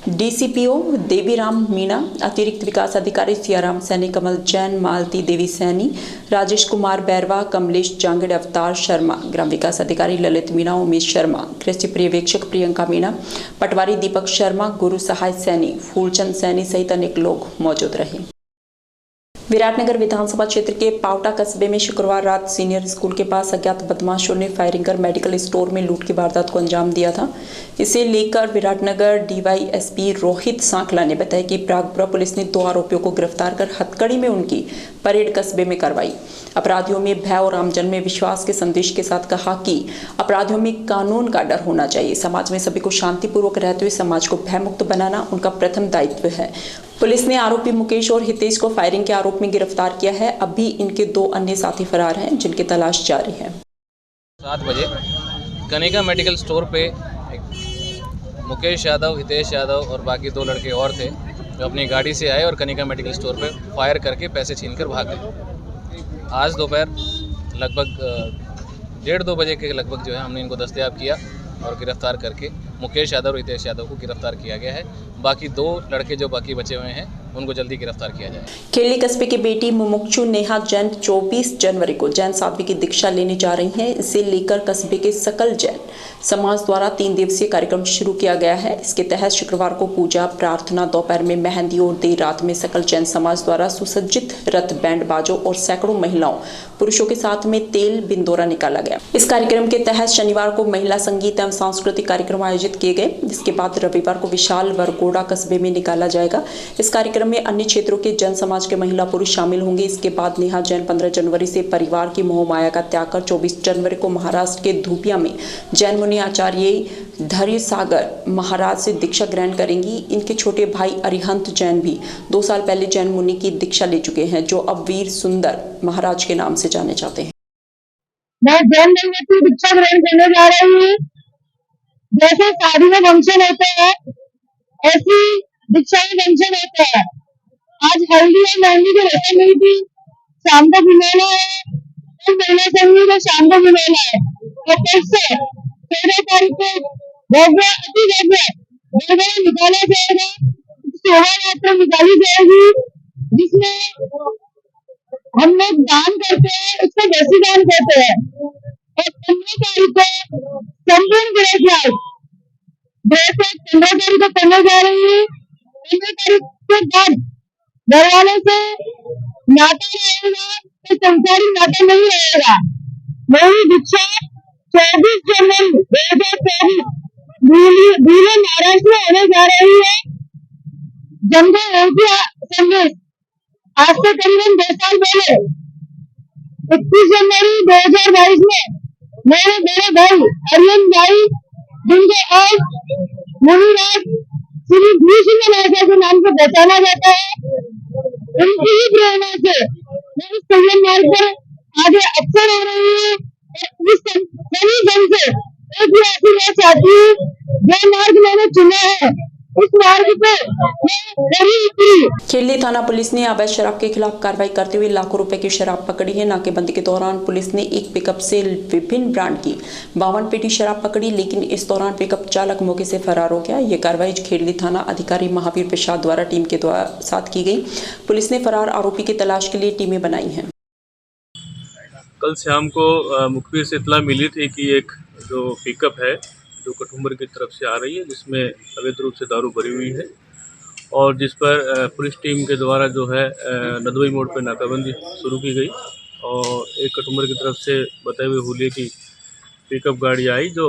डीसीपीओ देवीराम मीणा, अतिरिक्त विकास अधिकारी सियाराम सैनी, कमल जैन, मालती देवी सैनी, राजेश कुमार बैरवा, कमलेश जांगड़, अवतार शर्मा, ग्राम विकास अधिकारी ललित मीणा, उमेश शर्मा, कृषि पर्यवेक्षक प्रियंका मीणा, पटवारी दीपक शर्मा, गुरु सहाय सैनी, फूलचंद सैनी सहित अनेक लोग मौजूद रहे। विराटनगर विधानसभा क्षेत्र के पावटा कस्बे में शुक्रवार रात सीनियर स्कूल के पास अज्ञात बदमाशों ने फायरिंग कर मेडिकल स्टोर में लूट की वारदात को अंजाम दिया था। इसे लेकर विराटनगर डीवाईएसपी रोहित सांकला ने बताया कि प्रागपुरा पुलिस ने 2 आरोपियों को गिरफ्तार कर हथकड़ी में उनकी परेड कस्बे में करवाई। अपराधियों में भय और आमजन में विश्वास के संदेश के साथ कहा कि अपराधियों में कानून का डर होना चाहिए। समाज में सभी को शांतिपूर्वक रहते हुए समाज को भयमुक्त बनाना उनका प्रथम दायित्व है। पुलिस ने आरोपी मुकेश और हितेश को फायरिंग के आरोप में गिरफ्तार किया है। अभी इनके 2 अन्य साथी फरार हैं, जिनकी तलाश जारी है। 7 बजे कनिका मेडिकल स्टोर पे मुकेश यादव, हितेश यादव और बाकी 2 लड़के और थे जो अपनी गाड़ी से आए और कनिका मेडिकल स्टोर पे फायर करके पैसे छीनकर भाग गए। आज दोपहर लगभग 1:30-2 बजे के लगभग जो है हमने इनको दस्तयाब किया और गिरफ्तार करके मुकेश यादव और हितेश यादव को गिरफ्तार किया गया है। बाकी 2 लड़के जो बाकी बचे हुए हैं उनको जल्दी गिरफ्तार किया जाए। केली कस्बे की बेटी मुमुक्षु नेहा जैन 24 जनवरी को जैन साध्वी की दीक्षा लेने जा रही हैं। इसे लेकर कस्बे के सकल जैन समाज द्वारा 3 दिवसीय कार्यक्रम शुरू किया गया है। इसके तहत शुक्रवार को पूजा, प्रार्थना, दोपहर में मेहंदी और देर रात में सकल जैन समाज द्वारा सुसज्जित रथ, बैंड बाजों और सैकड़ों महिलाओं पुरुषों के साथ में तेल बिंदोरा निकाला गया। इस कार्यक्रम के तहत शनिवार को महिला संगीत एवं सांस्कृतिक कार्यक्रम आयोजित किए गए, जिसके बाद रविवार को विशाल वरगोड़ा कस्बे में निकाला जाएगा। इस कार्यक्रम में अन्य क्षेत्रों के जैन समाज के महिला पुरुष शामिल होंगे। इसके बाद नेहा जैन 15 जनवरी से परिवार की मोह माया का त्याग कर 24 जनवरी को महाराष्ट्र के धूपिया में जैन मुनि आचार्य धैर्य सागर महाराज से दीक्षा ग्रहण करेंगी। इनके छोटे भाई अरिहंत जैन भी 2 साल पहले जैन मुनि की दीक्षा ले चुके हैं, जो अब वीर सुंदर महाराज के नाम से जाने जाते हैं। मैं जैन धर्म की दीक्षा ग्रहण करने जा रही हूँ। जैसे शादी में फंक्शन होते हैं, ऐसी दीक्षा में फंक्शन होता है। आज हल्दी और मेहंदी की रस्म हुई थी, शाम को बिनाना है, फिर महिला संगीत और शाम को बिनाना है। और फिर से 13 तारीख को भव्य अति भव्य निकाला जाएगा, शोभा यात्रा निकाली जाएगी, जिसमें हम लोग दान करते हैं, उसको वैसी दान करते हैं। और 15 तारीख को संपूर्ण गिरफ्तार 15 तारीख को करने जा रही है। 15 तारीख के बाद घर वालों से नाता रहेगा तो संसारिक नाता नहीं रहेगा। वही दीक्षा 24 जनवरी 2024 भूले महाराष्ट्र में होने जा रही है। जनता ऊर्जा संदेश आज से करीबन 2 साल पहले 21 जनवरी 2022 में मेरे बड़े भाई अरविंद भाई, जिनको आज मुनिराज श्री भीष्म नायका के नाम से पहचाना जाता है, उनकी ही प्रेरणा से मैं इस संयम मार्ग पर आगे अक्सर हो रही हूँ। इस सभी जन से एक ही आशीर्वाद चाहती हूँ, जो मार्ग मैंने चुना है उस मार्ग पे मैं कभी खेली थाना पुलिस ने अवैध शराब के खिलाफ कार्रवाई करते हुए लाखों रुपए की शराब पकड़ी है। नाकेबंदी के दौरान पुलिस ने एक पिकअप से विभिन्न ब्रांड की 52 पेटी शराब पकड़ी, लेकिन इस दौरान पिकअप चालक मौके से फरार हो गया। ये कार्रवाई खेली थाना अधिकारी महावीर प्रसाद द्वारा टीम के साथ की गई। पुलिस ने फरार आरोपी की तलाश के लिए टीमें बनाई हैं। कल शाम को मुखबिर से इतला मिली थी कि एक जो पिकअप है जो कठुम्बर की तरफ से आ रही है, जिसमें अवैध रूप से दारू भरी हुई है, और जिस पर पुलिस टीम के द्वारा जो है नदवई मोड़ पर नाकाबंदी शुरू की गई। और एक कठुम्बर की तरफ से बताए हुए हुलिये की पिकअप गाड़ी आई, जो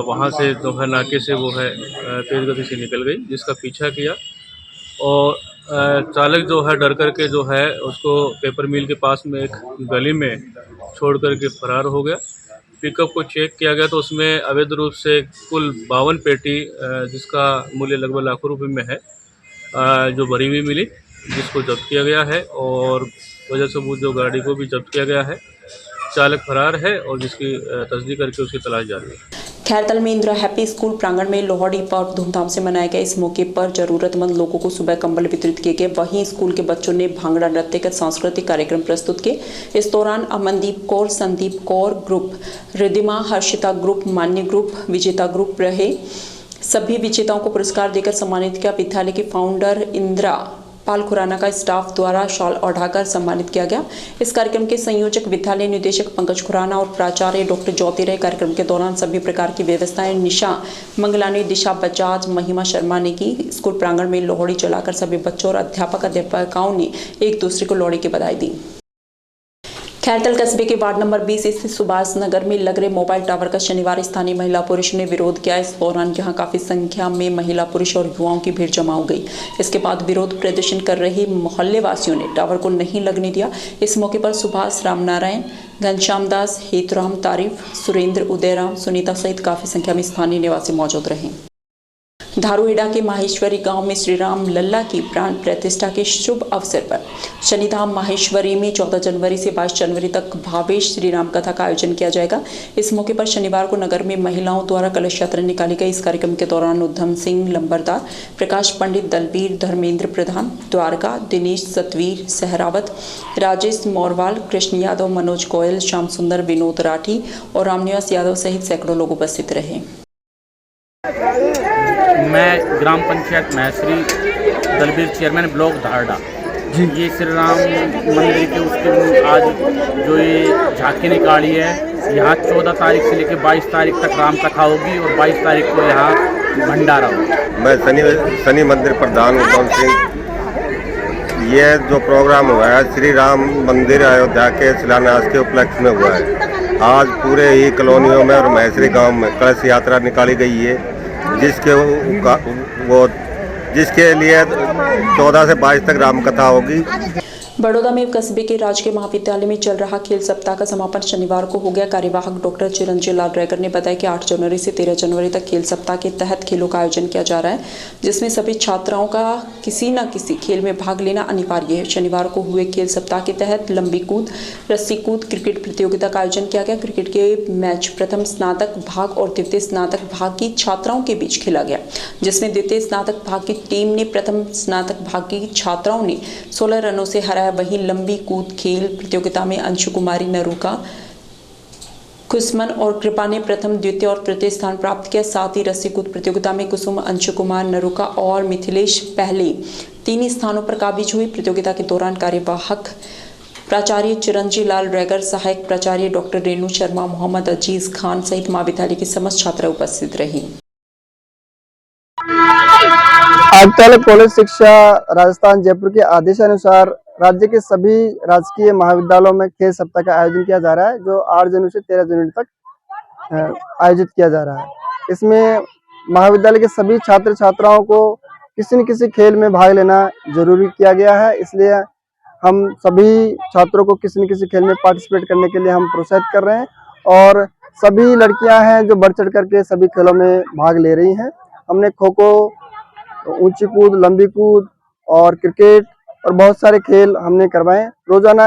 वहां से जो है नाके से वो है तेज गति से निकल गई, जिसका पीछा किया और चालक जो है डर करके जो है उसको पेपर मिल के पास में एक गली में छोड़ करके फरार हो गया। पिकअप को चेक किया गया तो उसमें अवैध रूप से कुल 52 पेटी जिसका मूल्य लगभग लाखों रुपए में है जो भरी हुई मिली, जिसको जब्त किया गया है और वजह सबूत जो गाड़ी को भी जब्त किया गया है। चालक फरार है और जिसकी तस्दीक करके उसकी तलाश जारी है। खैरतल में इंदिरा हैप्पी स्कूल प्रांगण में लोहड़ी पर्व धूमधाम से मनाया गया। इस मौके पर जरूरतमंद लोगों को सुबह कंबल वितरित किए गए। वहीं स्कूल के बच्चों ने भांगड़ा नृत्य कर सांस्कृतिक कार्यक्रम प्रस्तुत किए। इस दौरान अमनदीप कौर, संदीप कौर ग्रुप, रिद्धिमा हर्षिता ग्रुप, मान्य ग्रुप, विजेता ग्रुप रहे। सभी विजेताओं को पुरस्कार देकर सम्मानित किया। विद्यालय की फाउंडर इंदिरा पाल खुराना का स्टाफ द्वारा शॉल ओढ़ाकर सम्मानित किया गया। इस कार्यक्रम के संयोजक विद्यालय निदेशक पंकज खुराना और प्राचार्य डॉक्टर ज्योति रहे। कार्यक्रम के दौरान सभी प्रकार की व्यवस्थाएं निशा मंगलानी, दिशा बजाज, महिमा शर्मा ने की। स्कूल प्रांगण में लोहड़ी जलाकर सभी बच्चों और अध्यापकाओं ने एक दूसरे को लोहड़ी की बधाई दी। खैरतल कस्बे के वार्ड नंबर 20 स्थित सुभाष नगर में लग रहे मोबाइल टावर का शनिवार स्थानीय महिला पुरुष ने विरोध किया। इस दौरान यहां काफी संख्या में महिला पुरुष और युवाओं की भीड़ जमा हो गई। इसके बाद विरोध प्रदर्शन कर रहे मोहल्ले वासियों ने टावर को नहीं लगने दिया। इस मौके पर सुभाष, रामनारायण, घनश्याम दास, हेतुराम, तारीफ, सुरेंद्र, उदयराम, सुनीता सहित काफी संख्या में स्थानीय निवासी मौजूद रहे। धारूहेड़ा के माहेश्वरी गांव में श्री राम लल्ला की प्राण प्रतिष्ठा के शुभ अवसर पर शनिधाम माहेश्वरी में 14 जनवरी से 22 जनवरी तक भावेश श्री राम कथा का आयोजन किया जाएगा। इस मौके पर शनिवार को नगर में महिलाओं द्वारा कलश यात्रा निकाली गई। इस कार्यक्रम के दौरान उद्धम सिंह लंबरदार, प्रकाश पंडित, दलबीर, धर्मेंद्र प्रधान, द्वारका, दिनेश सतवीर, सहरावत, राजेश मोरवाल, कृष्ण यादव, मनोज गोयल, श्याम सुंदर, विनोद राठी और रामनिवास यादव सहित सैकड़ों लोग उपस्थित रहे। मैं ग्राम पंचायत महेश्वरी दलबीर चेयरमैन ब्लॉक धारडा जी। ये श्री राम मंदिर के उसके आज जो ये झांकी निकाली है, यहाँ 14 तारीख से लेकर 22 तारीख तक राम कथा होगी और 22 तारीख को यहाँ भंडारा होगा। मैं शनि मंदिर प्रधान उद्धम सिंह। ये जो प्रोग्राम हुआ है श्री राम मंदिर अयोध्या के शिलान्यास के उपलक्ष्य में हुआ है। आज पूरे ही कॉलोनियों में और महेश्वरी गांव में कलश यात्रा निकाली गई है, जिसके लिए 14 से 22 तक रामकथा होगी। बड़ौदा में कस्बे के राजकीय महाविद्यालय में चल रहा खेल सप्ताह का समापन शनिवार को हो गया। कार्यवाहक डॉक्टर चिरंजीव लाल रैगर ने बताया कि 8 जनवरी से 13 जनवरी तक खेल सप्ताह के तहत खेलों का आयोजन किया जा रहा है, जिसमें सभी छात्राओं का किसी न किसी खेल में भाग लेना अनिवार्य है। शनिवार को हुए खेल सप्ताह के तहत लंबी कूद, रस्सी कूद, क्रिकेट प्रतियोगिता का आयोजन किया गया। क्रिकेट के मैच प्रथम स्नातक भाग और द्वितीय स्नातक भाग की छात्राओं के बीच खेला गया, जिसमें द्वितीय स्नातक भाग की टीम ने प्रथम स्नातक भाग की छात्राओं ने 16 रनों से हराया। वहीं लंबी कूद खेल प्रतियोगिता में अंशु कुमारी नरुका, कुसुमन और कृपा ने प्रथम, द्वितीय और तृतीय स्थान प्राप्त किया। साथ ही रस्सी कूद प्रतियोगिता में कुसुम, अंशु कुमार नरुका और मिथिलेश पहले 3 स्थानों पर काबिज हुई। प्रतियोगिता के दौरान कार्यवाहक प्राचार्य चिरंजीव लाल रैगर, सहायक प्राचार्य डॉक्टर रेणु शर्मा, मोहम्मद अजीज खान सहित महाविद्यालय की समस्त छात्रा उपस्थित रही। आयुक्तालय कॉलेज शिक्षा राजस्थान जयपुर के आदेशानुसार राज्य के सभी राजकीय महाविद्यालयों में खेल सप्ताह का आयोजन किया जा रहा है, जो 8 जनवरी से 13 जनवरी तक आयोजित किया जा रहा है। इसमें महाविद्यालय के सभी छात्र छात्राओं को किसी न किसी खेल में भाग लेना जरूरी किया गया है, इसलिए हम सभी छात्रों को किसी न किसी खेल में पार्टिसिपेट करने के लिए हम प्रोत्साहित कर रहे हैं और सभी लड़कियां हैं जो बढ़ चढ़ करके सभी खेलों में भाग ले रही हैं। हमने खो खो, ऊंची कूद, लंबी कूद और क्रिकेट और बहुत सारे खेल हमने करवाए। रोजाना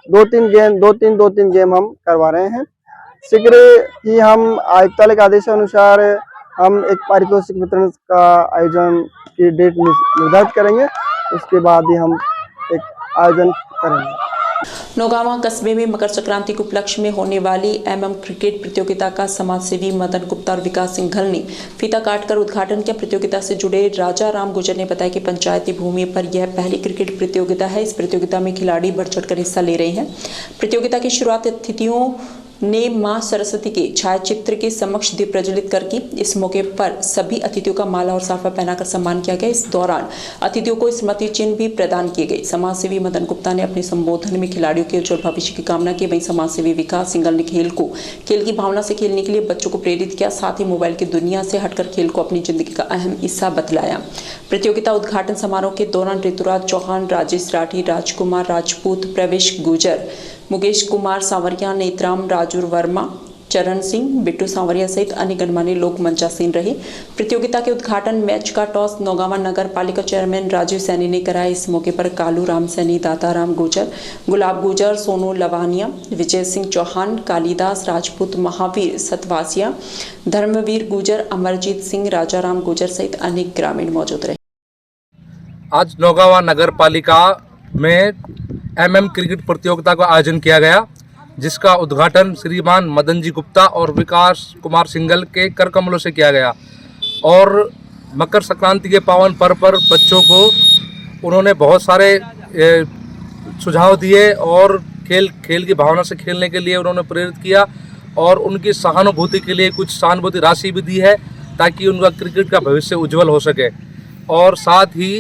2-3 गेम हम करवा रहे हैं। शीघ्र ही हम आयुक्तालय के आदेशानुसार हम एक पारितोषिक वितरण का आयोजन की डेट निर्धारित करेंगे, उसके बाद ही हम एक आयोजन करेंगे। नौगावा कस्बे में मकर संक्रांति के उपलक्ष्य में होने वाली क्रिकेट प्रतियोगिता का समाजसेवी मदन गुप्ता और विकास सिंघल ने फीता काटकर उद्घाटन किया। प्रतियोगिता से जुड़े राजा राम गुजर ने बताया कि पंचायती भूमि पर यह पहली क्रिकेट प्रतियोगिता है। इस प्रतियोगिता में खिलाड़ी बढ़ चढ़कर हिस्सा ले रहे हैं। प्रतियोगिता की शुरुआत अतिथियों ने मां सरस्वती के छायाचित्र के समक्ष दीप प्रज्वलित करके इस मौके पर सभी अतिथियों का माला और साफा पहनाकर सम्मान किया गया। इस दौरान अतिथियों को स्मृति चिन्ह भी प्रदान किए गए। समाजसेवी मदन गुप्ता ने अपने संबोधन में खिलाड़ियों के उज्जवल भविष्य की कामना की। वहीं समाजसेवी विकास सिंघल ने खेल की भावना से खेलने के लिए बच्चों को प्रेरित किया। साथ ही मोबाइल की दुनिया से हटकर खेल को अपनी जिंदगी का अहम हिस्सा बतलाया। प्रतियोगिता उद्घाटन समारोह के दौरान ऋतुराज चौहान, राजेश राठी, राजकुमार राजपूत, प्रवेश गुजर, मुकेश कुमार सांवरिया, नेत्राम राजूर वर्मा, चरण सिंह, बिट्टू सांवरिया सहित अन्य गणमान्य लोग मंचासीन रहे। प्रतियोगिता के उद्घाटन मैच का टॉस नौगावा नगर पालिका चेयरमैन राजीव सैनी ने कराया। इस मौके पर कालू राम सैनी, दाताराम गुजर, गुलाब गुजर, सोनू लवानिया, विजय सिंह चौहान, कालीदास राजपूत, महावीर सतवासिया, धर्मवीर गुजर, अमरजीत सिंह, राजाराम गुजर सहित अनेक ग्रामीण मौजूद रहे। आज नौगावा नगर पालिका में क्रिकेट प्रतियोगिता का आयोजन किया गया, जिसका उद्घाटन श्रीमान मदन जी गुप्ता और विकास कुमार सिंघल के कर कमलों से किया गया। और मकर संक्रांति के पावन पर्व पर बच्चों को उन्होंने बहुत सारे सुझाव दिए और खेल की भावना से खेलने के लिए उन्होंने प्रेरित किया और उनकी सहानुभूति के लिए कुछ सहानुभूति राशि भी दी है, ताकि उनका क्रिकेट का भविष्य उज्जवल हो सके। और साथ ही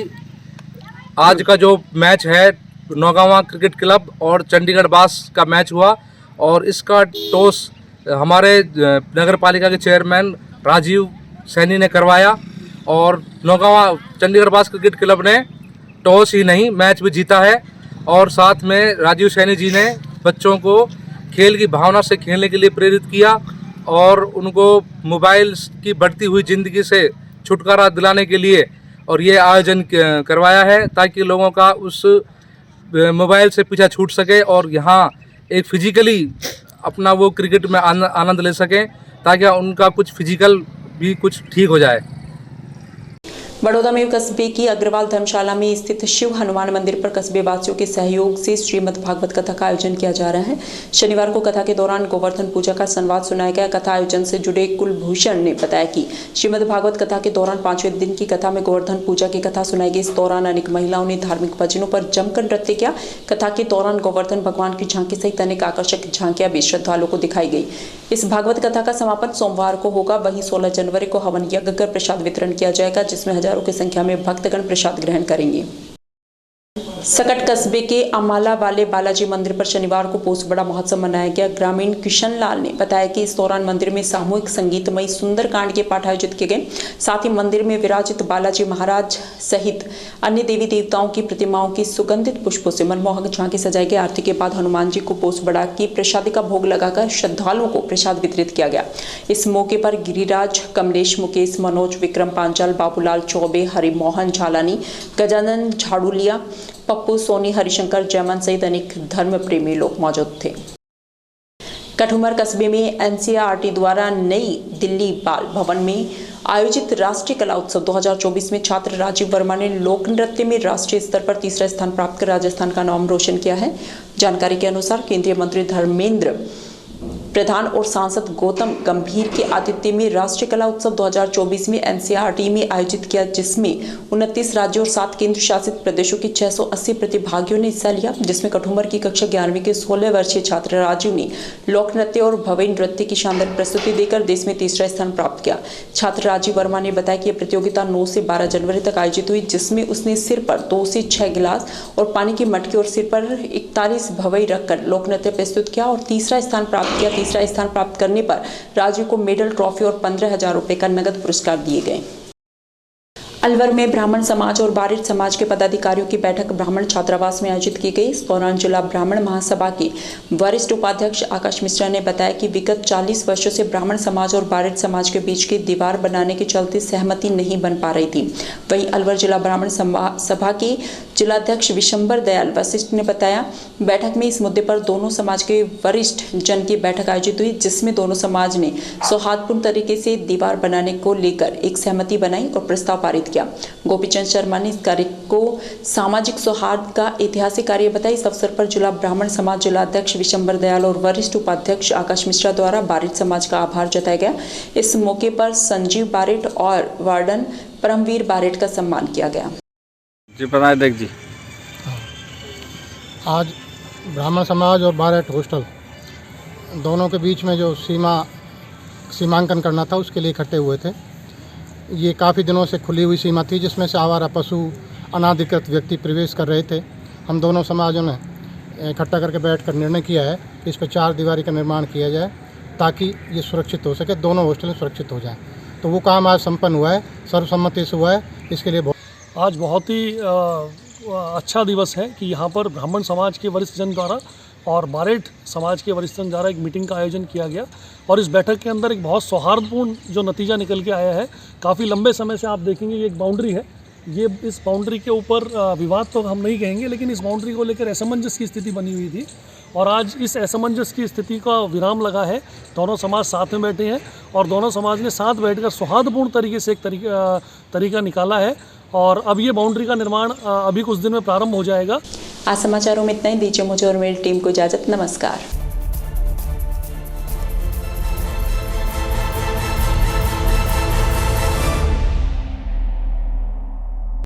आज का जो मैच है नौगावा क्रिकेट क्लब और चंडीगढ़ बास का मैच हुआ और इसका टॉस हमारे नगर पालिका के चेयरमैन राजीव सैनी ने करवाया और नौगावा चंडीगढ़ बास क्रिकेट क्लब ने टॉस ही नहीं मैच भी जीता है। और साथ में राजीव सैनी जी ने बच्चों को खेल की भावना से खेलने के लिए प्रेरित किया और उनको मोबाइल की बढ़ती हुई ज़िंदगी से छुटकारा दिलाने के लिए और ये आयोजन करवाया है, ताकि लोगों का उस मोबाइल से पीछा छूट सके और यहाँ एक फिजिकली अपना वो क्रिकेट में आनंद ले सकें, ताकि उनका कुछ फिजिकल भी कुछ ठीक हो जाए। बड़ौदा में कस्बे की अग्रवाल धर्मशाला में स्थित शिव हनुमान मंदिर पर कस्बे वासियों के सहयोग से श्रीमद् भागवत कथा का आयोजन किया जा रहा है। शनिवार को कथा के दौरान गोवर्धन पूजा का संवाद सुनाया गया। कथा आयोजन से जुड़े कुलभूषण ने बताया कि श्रीमद् भागवत कथा के दौरान 5वें दिन की कथा में गोवर्धन पूजा की कथा सुनाई गई। इस दौरान अनेक महिलाओं ने धार्मिक भजनों पर जमकर नृत्य किया। कथा के दौरान गोवर्धन भगवान की झांकी सहित अनेक आकर्षक झांकियां भी श्रद्धालुओं को दिखाई गई। इस भागवत कथा का समापन सोमवार को होगा। वहीं 16 जनवरी को हवन यज्ञ कर प्रसाद वितरण किया जाएगा, जिसमें हजारों की संख्या में भक्तगण प्रसाद ग्रहण करेंगे। सकट कस्बे के अमाला वाले बालाजी मंदिर पर शनिवार को पोस्ट बड़ा महोत्सव मनाया गया। ग्रामीण किशन लाल ने बताया कि इस दौरान मंदिर में सामूहिक संगीतमय सुंदर कांड के पाठ आयोजित किए गए। साथ ही मंदिर में विराजित बालाजी महाराज सहित अन्य देवी देवताओं की प्रतिमाओं की सुगंधित पुष्पों से मनमोहक झांकी सजाई गई। आरती के बाद हनुमान जी को पोस्ट बड़ा की प्रसादी का भोग लगाकर श्रद्धालुओं को प्रसाद वितरित किया गया। इस मौके पर गिरिराज, कमलेश, मुकेश, मनोज, विक्रम पांचाल, बाबूलाल चौबे, हरिमोहन झालानी, गजानन झाड़ुलिया, पप्पू सोनी, हरिशंकर जयमन सहित अनेक धर्म प्रेमी लोग मौजूद थे। कठुमर कस्बे में एनसीईआरटी द्वारा नई दिल्ली बाल भवन में आयोजित राष्ट्रीय कला उत्सव 2024 में छात्र राजीव वर्मा ने लोक नृत्य में राष्ट्रीय स्तर पर तीसरा स्थान प्राप्त कर राजस्थान का नाम रोशन किया है। जानकारी के अनुसार केंद्रीय मंत्री धर्मेंद्र प्रधान और सांसद गौतम गंभीर के आतिथ्य में राष्ट्रीय कला उत्सव 2024 में एनसीईआरटी में आयोजित किया, जिसमें 29 राज्यों और 7 केंद्र शासित प्रदेशों के 680 प्रतिभागियों ने हिस्सा लिया, जिसमें कठुमर की कक्षा 11वीं के 16 वर्षीय छात्र राजू ने लोक नृत्य और भव्य नृत्य की शानदार प्रस्तुति देकर देश में तीसरा स्थान प्राप्त किया। छात्र राजीव वर्मा ने बताया कि यह प्रतियोगिता 9 से 12 जनवरी तक आयोजित हुई, जिसमें उसने सिर पर 2 से 6 गिलास और पानी की मटकी और सिर पर 41 भवई रखकर लोक नृत्य प्रस्तुत किया और तीसरा स्थान प्राप्त किया। तीसरा स्थान प्राप्त करने पर राजू को मेडल, ट्रॉफी और 15,000 रुपए का नगद पुरस्कार दिए गए। अलवर में ब्राह्मण समाज और बारिट समाज के पदाधिकारियों की बैठक ब्राह्मण छात्रावास में आयोजित की गई। इस दौरान जिला ब्राह्मण महासभा के वरिष्ठ उपाध्यक्ष आकाश मिश्रा ने बताया कि विगत 40 वर्षों से ब्राह्मण समाज और बारिट समाज के बीच की दीवार बनाने के चलते सहमति नहीं बन पा रही थी। वहीं अलवर जिला ब्राह्मण सभा के जिलाध्यक्ष विशंबर दयाल वशिष्ठ ने बताया, बैठक में इस मुद्दे पर दोनों समाज के वरिष्ठ जन की बैठक आयोजित हुई, जिसमें दोनों समाज ने सौहार्दपूर्ण तरीके से दीवार बनाने को लेकर एक सहमति बनाई और प्रस्ताव पारित किया। गोपीचंद शर्मा ने इस कार्य को सामाजिक सौहार्द का ऐतिहासिक कार्य बताया। इस अवसर पर जिला ब्राह्मण समाज जिलाध्यक्ष विशंबर दयाल और वरिष्ठ उपाध्यक्ष आकाश मिश्रा द्वारा बारिट समाज का आभार जताया गया। इस मौके पर संजीव बारिट और वार्डन परमवीर बारिट का सम्मान किया गया। जी देख जी, आज ब्राह्मण समाज और बारिट हॉस्टल दोनों के बीच में जो सीमांकन करना था, उसके लिए इकट्ठे हुए थे। ये काफ़ी दिनों से खुली हुई सीमा थी, जिसमें से आवारा पशु, अनाधिकृत व्यक्ति प्रवेश कर रहे थे। हम दोनों समाजों ने इकट्ठा करके बैठकर निर्णय किया है कि इस पर 4 दीवारी का निर्माण किया जाए, ताकि ये सुरक्षित हो सके, दोनों हॉस्टल सुरक्षित हो जाएं। तो वो काम आज संपन्न हुआ है, सर्वसम्मति से हुआ है। इसके लिए आज बहुत ही अच्छा दिवस है कि यहाँ पर ब्राह्मण समाज के वरिष्ठ जन द्वारा और बारिट समाज के वरिष्ठ जन द्वारा एक मीटिंग का आयोजन किया गया और इस बैठक के अंदर एक बहुत सौहार्दपूर्ण जो नतीजा निकल के आया है। काफ़ी लंबे समय से आप देखेंगे ये एक बाउंड्री है, ये इस बाउंड्री के ऊपर विवाद तो हम नहीं कहेंगे, लेकिन इस बाउंड्री को लेकर असमंजस की स्थिति बनी हुई थी और आज इस असमंजस की स्थिति का विराम लगा है। दोनों समाज साथ में बैठे हैं और दोनों समाज ने साथ बैठकर सौहार्दपूर्ण तरीके से एक तरीका निकाला है और अब ये बाउंड्री का निर्माण अभी कुछ दिन में प्रारंभ हो जाएगा। आज समाचारों में इतना ही। दीजिए मुझे और मेरी टीम को इजाजत। नमस्कार।